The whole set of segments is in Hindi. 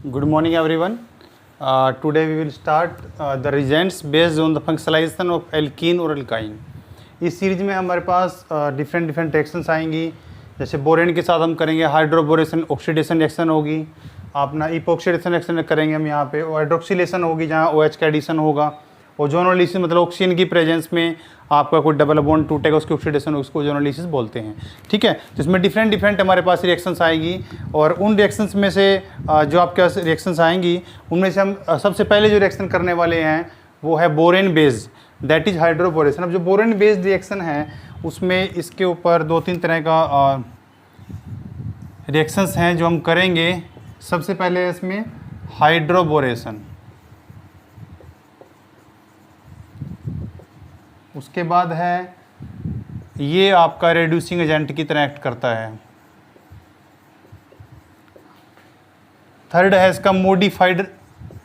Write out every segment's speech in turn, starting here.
Good morning, everyone. Today we will start the reagents based on the functionalization of alkene और alkyne. इस सीरीज में हमारे पास डिफरेंट रिएक्शंस आएंगी. जैसे बोरेन के साथ हम करेंगे हाइड्रोबोरेशन ऑक्सीडेशन रिएक्शन होगी, अपना इपोक्सीडेशन रिएक्शन करेंगे हम यहाँ पे, और हाइड्रोक्सिलेशन होगी जहाँ OH का एडिशन होगा. ओजोनोलिसिस मतलब ऑक्सीजन की प्रेजेंस में आपका कोई डबल बॉन्ड टूटेगा, उसकी ऑक्सीडेशन, उसको ओजोनोलिसिस बोलते हैं. ठीक है, तो इसमें डिफरेंट हमारे पास रिएक्शंस आएगी, और उन रिएक्शंस में से जो आपके पास रिएक्शंस आएंगी उनमें से हम सबसे पहले जो रिएक्शन करने वाले हैं वो है borane based, that is hydroboration. अब जो बोरेन बेस्ड रिएक्शन है उसमें इसके ऊपर 2-3 तरह का रिएक्शंस हैं जो हम करेंगे. सबसे पहले इसमें हाइड्रोबोरेशन, उसके बाद है ये आपका रेड्यूसिंग एजेंट की तरह एक्ट करता है. थर्ड है इसका मॉडिफाइड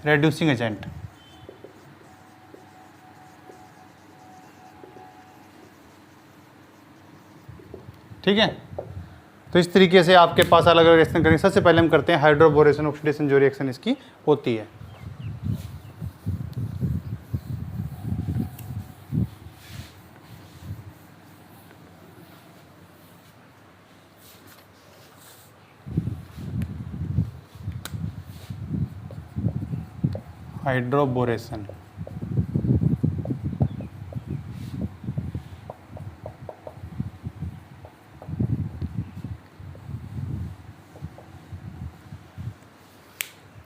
रेड्यूसिंग एजेंट. ठीक है, तो इस तरीके से आपके पास अलग अलग रिएक्शन करेंगे. सबसे पहले हम करते हैं हाइड्रोबोरेशन ऑक्सीडेशन, जो रिएक्शन इसकी होती है. हाइड्रोबोरेशन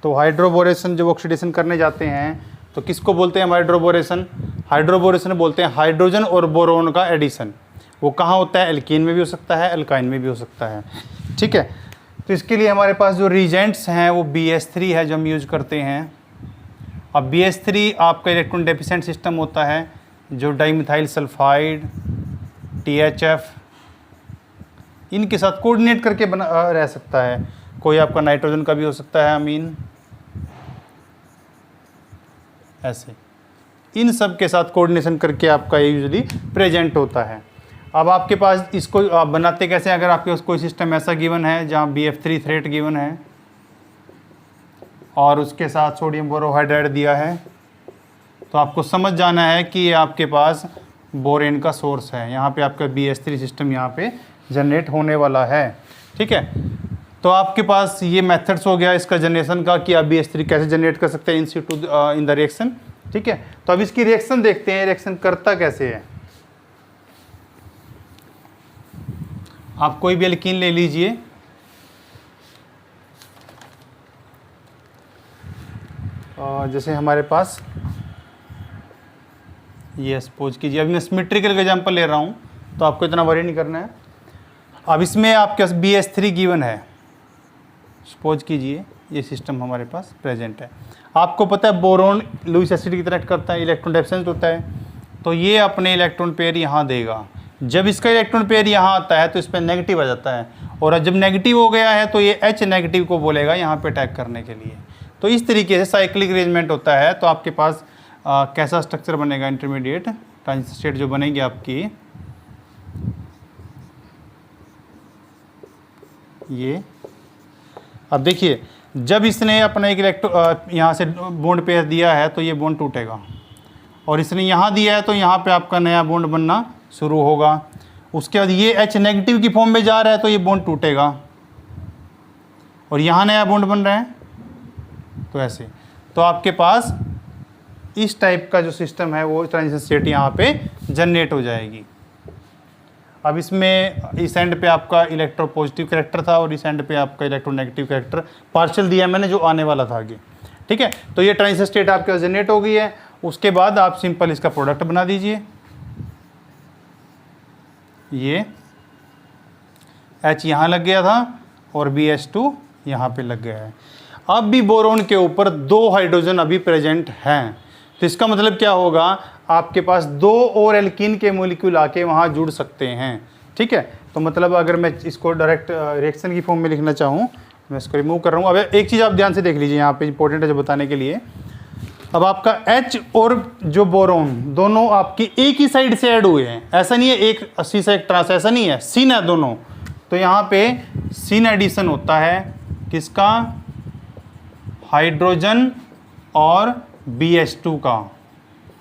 तो हाइड्रोबोरेशन जब ऑक्सीडेशन करने जाते हैं तो किसको बोलते हैं हम हाइड्रोबोरेशन? हाइड्रोबोरेशन बोलते हैं हाइड्रोजन और बोरोन का एडिशन. वो कहाँ होता है? एल्कीन में भी हो सकता है, अल्काइन में भी हो सकता है. ठीक है, तो इसके लिए हमारे पास जो रिएजेंट्स हैं वो BH3 है जो हम यूज करते हैं. अब BH3 आपका इलेक्ट्रॉन डेफिशिएंट सिस्टम होता है जो डाइमिथाइल सल्फाइड, THF इनके साथ कोऑर्डिनेट करके बना रह सकता है. कोई आपका नाइट्रोजन का भी हो सकता है अमीन, ऐसे इन सब के साथ कोऑर्डिनेशन करके आपका ये यूजुअली प्रेजेंट होता है. अब आपके पास इसको आप बनाते कैसे हैं? अगर आपके पास कोई सिस्टम ऐसा गिवन है जहाँ BF3 थ्रेट गिवन है और उसके साथ सोडियम बोरोहाइड्राइड दिया है, तो आपको समझ जाना है कि ये आपके पास बोरेन का सोर्स है. यहाँ पे आपका BH3 सिस्टम यहाँ पे जनरेट होने वाला है. ठीक है, तो आपके पास ये मेथड्स हो गया इसका जनरेशन का कि आप BH3 कैसे जनरेट कर सकते हैं इन सिटू इन द रिएक्शन. ठीक है, तो अब इसकी रिएक्शन देखते हैं, रिएक्शन करता कैसे है. आप कोई भी एल्कीन ले लीजिए, जैसे हमारे पास ये सपोज कीजिए, अभी मैं सिमेट्रिकल का एग्जांपल ले रहा हूँ तो आपको इतना वरी नहीं करना है. अब इसमें आपके पास BH3 गिवन है, सपोज कीजिए ये सिस्टम हमारे पास प्रेजेंट है. आपको पता है बोरोन लुईस एसिड की तरह एक्ट करता है, इलेक्ट्रॉन डेफिशिएंट होता है, तो ये अपने इलेक्ट्रॉन पेयर यहाँ देगा. जब इसका इलेक्ट्रॉन पेयर यहाँ आता है तो इस पर नेगेटिव आ जाता है, और जब नेगेटिव हो गया है तो ये H नेगेटिव को बोलेगा यहाँ पे अटैक करने के लिए. तो इस तरीके से साइक्लिक अरेंजमेंट होता है. तो आपके पास कैसा स्ट्रक्चर बनेगा? इंटरमीडिएट ट्रांजिशन स्टेट जो बनेगी आपकी, ये. अब देखिए, जब इसने अपना एक इलेक्ट्रॉन यहाँ से बॉन्ड पेयर दिया है तो ये बॉन्ड टूटेगा, और इसने यहाँ दिया है तो यहाँ पे आपका नया बॉन्ड बनना शुरू होगा. उसके बाद ये H नेगेटिव की फॉर्म में जा रहा है तो ये बॉन्ड टूटेगा, और यहाँ नया बॉन्ड बन रहा है, तो ऐसे. तो आपके पास इस टाइप का जो सिस्टम है वो ट्रांजिशन स्टेट यहाँ पे जनरेट हो जाएगी. अब इसमें इस एंड पे आपका इलेक्ट्रो पॉजिटिव कैरेक्टर था और इस एंड पे आपका इलेक्ट्रो नेगेटिव कैरेक्टर पार्शियल दिया मैंने जो आने वाला था आगे. ठीक है, तो ये ट्रांजिशन स्टेट आपके पास जनरेट हो गई है. उसके बाद आप सिंपल इसका प्रोडक्ट बना दीजिए. ये H यहाँ लग गया था और BH2 यहाँ पे लग गया है. अब भी बोरोन के ऊपर 2 हाइड्रोजन अभी प्रेजेंट हैं, तो इसका मतलब क्या होगा? आपके पास 2 और एल्कीन के मॉलिक्यूल आके वहाँ जुड़ सकते हैं. ठीक है, तो मतलब अगर मैं इसको डायरेक्ट रिएक्शन की फॉर्म में लिखना चाहूँ, मैं इसको रिमूव कर रहा हूँ. अब एक चीज़ आप ध्यान से देख लीजिए, यहाँ पे इंपॉर्टेंट है जो बताने के लिए. अब आपका H और जो बोरोन दोनों आपकी एक ही साइड से ऐड हुए हैं, ऐसा नहीं है एक सी से एक ट्रांस, ऐसा नहीं है, सिन है दोनों. तो यहाँ पे सिन एडिशन होता है किसका? हाइड्रोजन और BH2 का।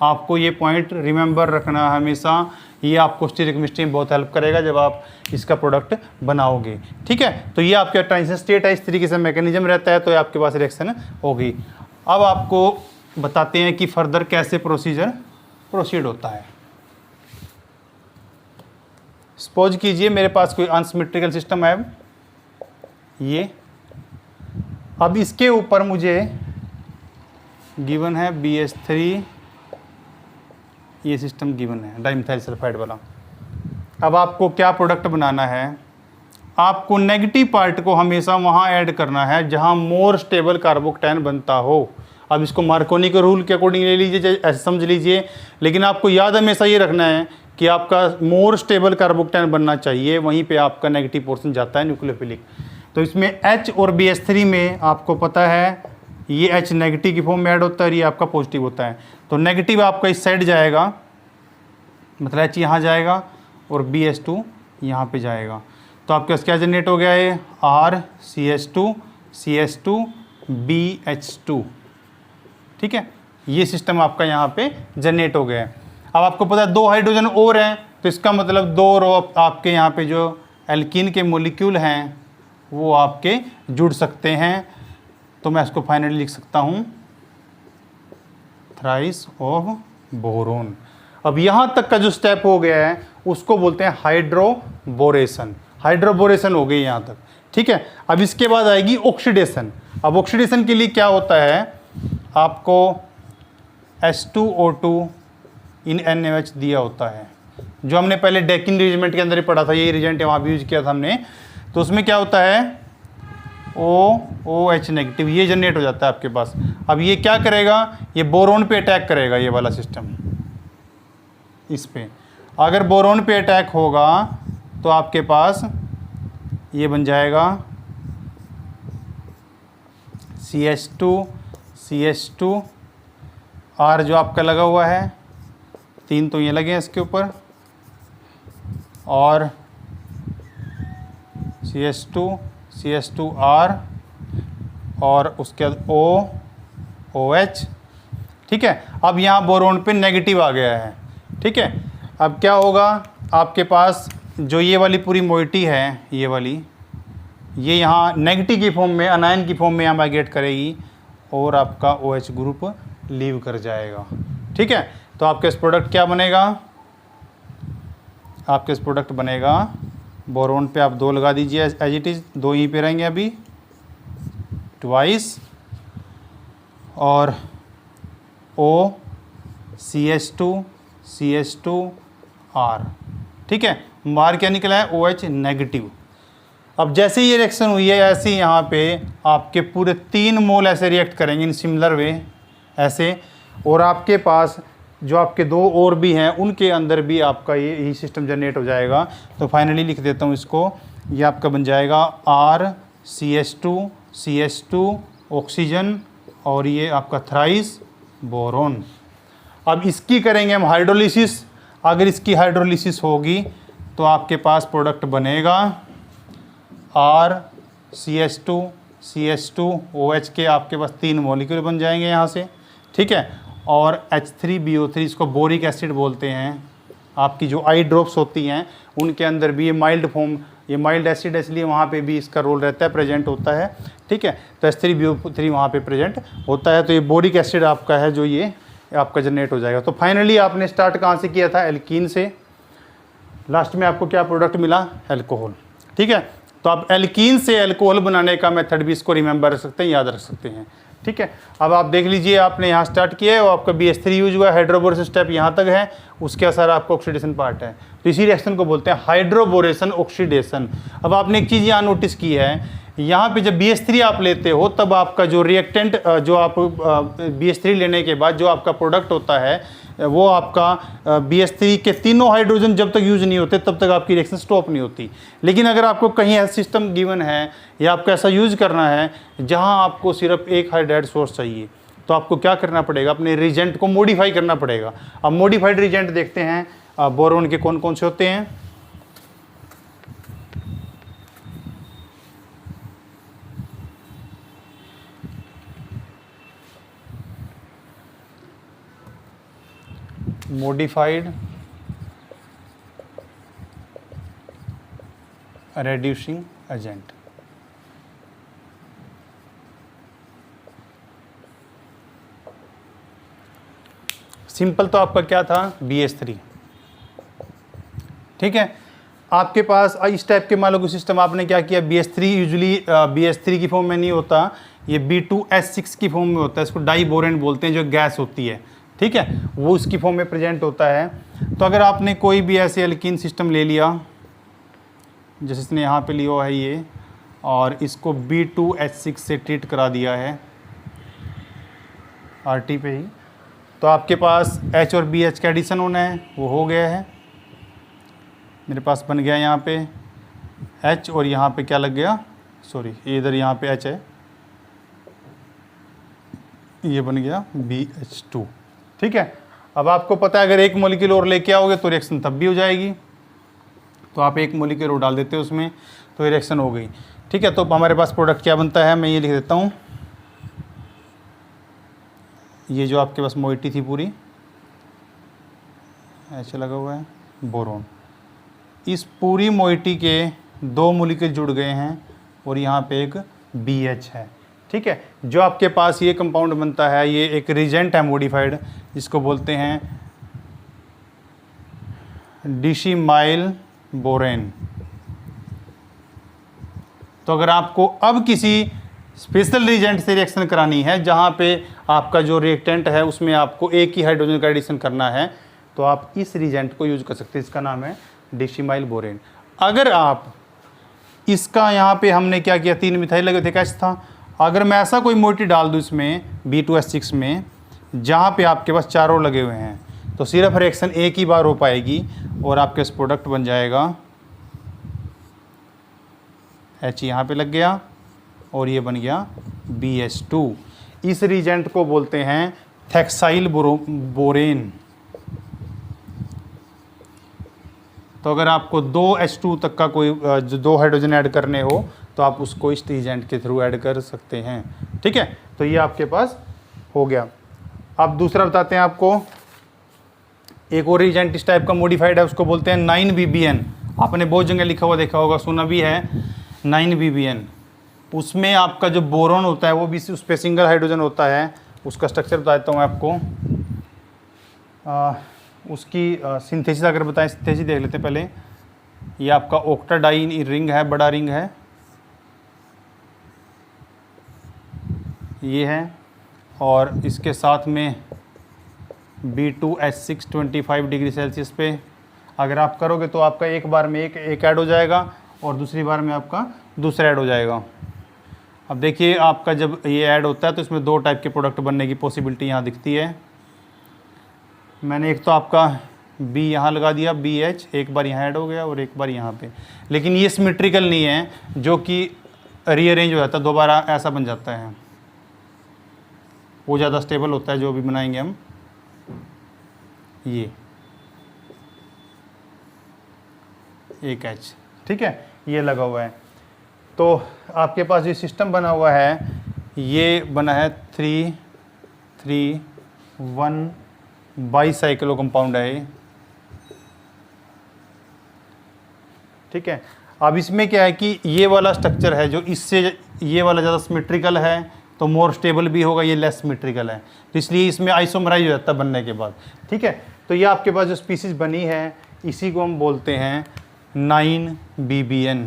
आपको ये पॉइंट रिमेंबर रखना हमेशा, ये आपको स्टीरियोकेमिस्ट्री में बहुत हेल्प करेगा जब आप इसका प्रोडक्ट बनाओगे। ठीक है, तो ये आपका ट्रांजिशन स्टेट है, इस तरीके से मैकेनिज्म रहता है, तो आपके पास रिएक्शन होगी। अब आपको बताते हैं कि फर्दर कैसे प्रोसीड होता है। सपोज कीजिए मेरे पास कोई अनसिमेट्रिकल सिस्टम है ये, अब इसके ऊपर मुझे गिवन है BH3, ये सिस्टम गिवन है डाइमिथाइल सल्फाइड वाला। अब आपको क्या प्रोडक्ट बनाना है, आपको नेगेटिव पार्ट को हमेशा वहाँ ऐड करना है जहाँ मोर स्टेबल कार्बोकैटायन बनता हो। अब इसको मार्कोनी के रूल के अकॉर्डिंग ले लीजिए, ऐसे समझ लीजिए, लेकिन आपको याद हमेशा ये रखना है कि आपका मोर स्टेबल कार्बोकैटायन बनना चाहिए, वहीं पे आपका नेगेटिव पोर्शन जाता है न्यूक्लियोफिलिक। तो इसमें H और BH3 में आपको पता है ये H नेगेटिव की फॉर्म में ऐड होता है और ये आपका पॉजिटिव होता है। तो नेगेटिव आपका इस साइड जाएगा, मतलब H यहाँ जाएगा और BH2 यहाँ पे जाएगा। तो आपके पास क्या जनरेट हो गया है, RCH2 CH2 BH2। ठीक है, ये सिस्टम आपका यहाँ पे जनरेट हो गया है। अब आपको पता है 2 हाइड्रोजन और हैं, तो इसका मतलब 2 रो आपके यहाँ पे जो एल्कीन के मॉलिक्यूल हैं वो आपके जुड़ सकते हैं। तो मैं इसको फाइनली लिख सकता हूँ थ्राइस ऑफ बोरोन। अब यहाँ तक का जो स्टेप हो गया है उसको बोलते हैं हाइड्रोबोरेशन। हाइड्रोबोरेशन हो गई यहाँ तक। ठीक है, अब इसके बाद आएगी ऑक्सीडेशन। अब ऑक्सीडेशन के लिए क्या होता है, आपको H2O2 इन NaOH दिया होता है, जो हमने पहले डेकिन रिएजेंट के अंदर ही पढ़ा था, ये रिएजेंट वहाँ भी यूज किया था हमने। तो उसमें क्या होता है OH नेगेटिव, ये जनरेट हो जाता है आपके पास। अब ये क्या करेगा, ये बोरोन पे अटैक करेगा, ये वाला सिस्टम इस पे। अगर बोरोन पे अटैक होगा तो आपके पास ये बन जाएगा CH2 R जो आपका लगा हुआ है, 3 तो ये लगे हैं इसके ऊपर, और CH2 R और उसके बाद OH। ठीक है, अब यहाँ बोरोन पे नेगेटिव आ गया है। ठीक है, अब क्या होगा, आपके पास जो ये वाली पूरी मोइटी है, ये वाली, ये यहाँ नेगेटिव की फॉर्म में, अनायन की फॉर्म में यहाँ माइग्रेट करेगी और आपका OH ग्रुप लीव कर जाएगा। ठीक है, तो आपके इस प्रोडक्ट क्या बनेगा, आपके इस प्रोडक्ट बनेगा, बोरोन पे आप 2 लगा दीजिए एज इट इज़, 2 यहीं पे रहेंगे अभी, ट्वाइस, और O CH2 R। ठीक है, बाहर क्या निकला है, OH नेगेटिव। अब जैसे ये रिएक्शन हुई है, ऐसे ही यहाँ पे आपके पूरे 3 मोल ऐसे रिएक्ट करेंगे इन सिमिलर वे ऐसे, और आपके पास जो आपके 2 और भी हैं उनके अंदर भी आपका ये यही सिस्टम जनरेट हो जाएगा। तो फाइनली लिख देता हूँ इसको, ये आपका बन जाएगा RCH2 ऑक्सीजन, और ये आपका थ्राइस बोरोन। अब इसकी करेंगे हम हाइड्रोलिसिस। अगर इसकी हाइड्रोलिसिस होगी तो आपके पास प्रोडक्ट बनेगा RCH2 OH के आपके पास 3 मॉलिक्यूल बन जाएंगे यहाँ से। ठीक है, और H3BO3, इसको बोरिक एसिड बोलते हैं। आपकी जो आई ड्रॉप्स होती हैं उनके अंदर भी ये माइल्ड फॉर्म, ये माइल्ड एसिड है इसलिए वहाँ पे भी इसका रोल रहता है, प्रेजेंट होता है। ठीक है, तो H3BO3 वहाँ पे प्रेजेंट होता है। तो ये बोरिक एसिड आपका है जो ये आपका जनरेट हो जाएगा। तो फाइनली आपने स्टार्ट कहाँ से किया था, एल्कीन से, लास्ट में आपको क्या प्रोडक्ट मिला, एल्कोहल। ठीक है, तो आप एल्कीन से एल्कोहल बनाने का मेथड भी इसको रिमेंबर रख सकते हैं, याद रख सकते हैं। ठीक है, अब आप देख लीजिए, आपने यहाँ स्टार्ट किया है और आपका BH3 यूज हुआ है, हाइड्रोबोरेशन स्टेप यहाँ तक है, उसके असर आपका ऑक्सीडेशन पार्ट है। तो इसी रिएक्शन को बोलते हैं हाइड्रोबोरेशन ऑक्सीडेशन। अब आपने एक चीज़ यहाँ नोटिस की है, यहाँ पे जब BH3 आप लेते हो तब आपका जो रिएक्टेंट, जो आप BH3 लेने के बाद जो आपका प्रोडक्ट होता है वो आपका BH3 के 3 हाइड्रोजन जब तक यूज नहीं होते तब तक आपकी रिएक्शन स्टॉप नहीं होती। लेकिन अगर आपको कहीं ऐसा सिस्टम गिवन है या आपको ऐसा यूज करना है जहां आपको सिर्फ एक हाइड्राइड सोर्स चाहिए, तो आपको क्या करना पड़ेगा, अपने रिजेंट को मॉडिफाई करना पड़ेगा। अब मॉडिफाइड रिजेंट देखते हैं बोरोन के कौन कौन से होते हैं। modified reducing agent। सिंपल तो आपका क्या था, BH3। ठीक है, आपके पास इस टाइप के मान लो कि सिस्टम आपने क्या किया, BH3 यूजुअली BH3 की फॉर्म में नहीं होता, ये B2H6 की फॉर्म में होता है, इसको डाई बोरेन बोलते हैं, जो गैस होती है। ठीक है, वो उसकी फॉर्म में प्रेजेंट होता है। तो अगर आपने कोई भी ऐसे एल्कीन सिस्टम ले लिया, जैसे इसने यहाँ पे लिया है ये, और इसको B2H6 से ट्रीट करा दिया है RT पे ही, तो आपके पास H और BH का एडिशन होना है, वो हो गया है। मेरे पास बन गया यहाँ पे H और यहाँ पे क्या लग गया, सॉरी इधर यहाँ पे H है, ये बन गया BH2। ठीक है, अब आपको पता है अगर एक मॉलिक्यूल और लेके आओगे तो रिएक्शन तब भी हो जाएगी, तो आप एक मॉलिक्यूल और डाल देते हो उसमें तो रिएक्शन हो गई। ठीक है, तो हमारे पास प्रोडक्ट क्या बनता है, मैं ये लिख देता हूँ, ये जो आपके पास मोइटी थी पूरी ऐसे लगा हुआ है बोरोन, इस पूरी मोइटी के 2 मॉलिक्यूल जुड़ गए हैं और यहाँ पे एक BH है। ठीक है, जो आपके पास ये कंपाउंड बनता है, ये एक रिजेंट है मॉडिफाइड, जिसको बोलते हैं डिशिमाइल बोरेन। तो अगर आपको अब किसी स्पेशल रिएजेंट से रिएक्शन करानी है जहाँ पे आपका जो रिएक्टेंट है उसमें आपको एक ही हाइड्रोजन का एडिशन करना है, तो आप इस रिएजेंट को यूज कर सकते हैं, इसका नाम है डिशिमाइल बोरेन। अगर आप इसका यहाँ पे हमने क्या किया, 3 मिथाइल लगे थे, कैच था, अगर मैं ऐसा कोई मोइटी डाल दूँ इसमें B2H6 में जहाँ पे आपके पास चारों लगे हुए हैं, तो सिर्फ रिएक्शन एक ही बार हो पाएगी और आपके पास प्रोडक्ट बन जाएगा H यहाँ पे लग गया और ये बन गया BH2। इस रिएजेंट को बोलते हैं थैक्साइल बोरेन। तो अगर आपको 2H2 तक का कोई जो 2 हाइड्रोजन ऐड करने हो तो आप उसको इस रिएजेंट के थ्रू ऐड कर सकते हैं। ठीक है, तो ये आपके पास हो गया। अब दूसरा बताते हैं आपको, एक और रिएजेंट इस टाइप का मॉडिफाइड है, उसको बोलते हैं 9BBN। आपने बहुत जगह लिखा हुआ देखा होगा, सुना भी है 9BBN। उसमें आपका जो बोरोन होता है वो भी उस पर सिंगल हाइड्रोजन होता है। उसका स्ट्रक्चर बताता हूँ आपको, उसकी सिंथेसिस अगर बताएं, सिंथेसिस देख लेते हैं पहले। ये आपका ऑक्टाडाइन रिंग है, बड़ा रिंग है ये है, और इसके साथ में B2H6 25 डिग्री सेल्सियस पे अगर आप करोगे तो आपका एक बार में एक ऐड हो जाएगा और दूसरी बार में आपका दूसरा ऐड हो जाएगा। अब देखिए आपका जब ये ऐड होता है तो इसमें 2 टाइप के प्रोडक्ट बनने की पॉसिबिलिटी यहाँ दिखती है। मैंने एक तो आपका B यहाँ लगा दिया, BH एक बार यहाँ ऐड हो गया और एक बार यहाँ पे, लेकिन ये सिमेट्रिकल नहीं है, जो कि रीअरेंज हो जाता है, दोबारा ऐसा बन जाता है, वो ज़्यादा स्टेबल होता है जो भी बनाएंगे हम। ये एक H, ठीक है, ये लगा हुआ है। तो आपके पास ये सिस्टम बना हुआ है, ये बना है 3-3-1 बाईसाइक्लो कंपाउंड है ये। ठीक है, अब इसमें क्या है कि ये वाला स्ट्रक्चर है जो इससे ये वाला ज़्यादा सिमेट्रिकल है तो मोर स्टेबल भी होगा, ये लेस सिमेट्रिकल है, तो इसलिए इसमें आइसोमराइज हो जाता है बनने के बाद। ठीक है, तो ये आपके पास जो स्पीसीज बनी है इसी को हम बोलते हैं 9BBN।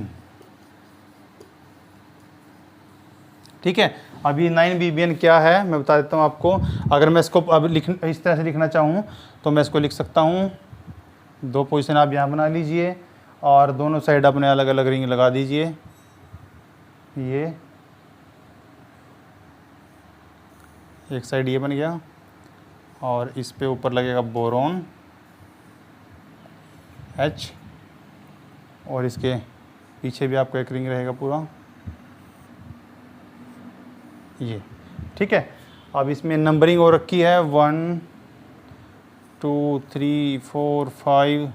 ठीक है, अब ये 9BBN क्या है मैं बता देता हूँ आपको। अगर मैं इसको अब इस तरह से लिखना चाहूँ तो मैं इसको लिख सकता हूँ, 2 पोजीशन आप यहाँ बना लीजिए और दोनों साइड अपने अलग अलग रिंग लगा दीजिए। ये एक साइड ये बन गया और इस पे ऊपर लगेगा बोरोन H और इसके पीछे भी आपको एक रिंग रहेगा पूरा ये। ठीक है, अब इसमें नंबरिंग हो रखी है 1 2 3 4 5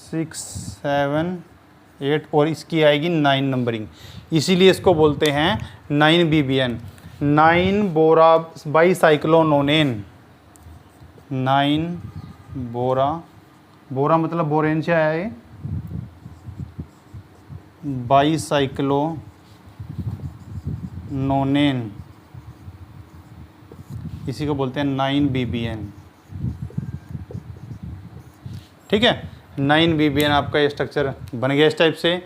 6 7 8 और इसकी आएगी 9 नंबरिंग, इसीलिए इसको बोलते हैं 9BBN, 9 बोरा बाईसाइक्लोनोनेन, 9 बोरा, बोरा मतलब बोरेन से आया है, बाईसाइक्लो नोनेन, इसी को बोलते हैं 9BBN। ठीक है, 9BBN आपका ये स्ट्रक्चर बन गया इस टाइप से।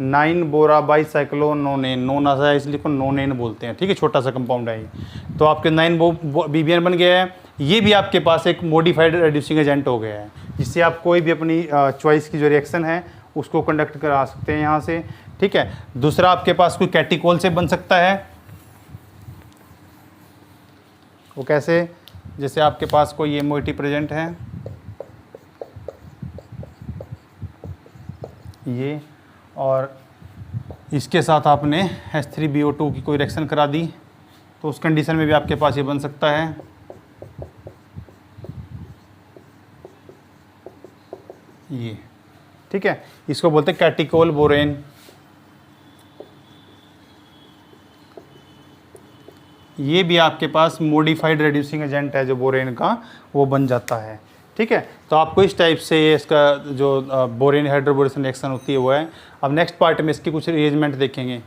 9 बोरा बाईसाइक्लो नोनेन, नोन आता है इसलिए को नोनेन बोलते हैं। ठीक है, छोटा सा कंपाउंड है ये। तो आपके 9BBN बन गया है। ये भी आपके पास एक मॉडिफाइड रेड्यूसिंग एजेंट हो गया है, जिससे आप कोई भी अपनी चॉइस की जो रिएक्शन है उसको कंडक्ट करा सकते हैं यहाँ से। ठीक है, दूसरा आपके पास कोई कैटिकोल से बन सकता है। वो कैसे? जैसे आपके पास कोई ये मोइटी प्रेजेंट है, ये, और इसके साथ आपने H3BO2 की कोई रिएक्शन करा दी, तो उस कंडीशन में भी आपके पास ये बन सकता है। ये ठीक है, इसको बोलते हैं कैटिकोल बोरेन। ये भी आपके पास मॉडिफाइड रेड्यूसिंग एजेंट है जो बोरेन का, वो बन जाता है। ठीक है, तो आपको इस टाइप से ये इसका जो बोरेन हाइड्रोबोरेशन रिएक्शन होती है वो है। अब नेक्स्ट पार्ट में इसकी कुछ अरेंजमेंट देखेंगे।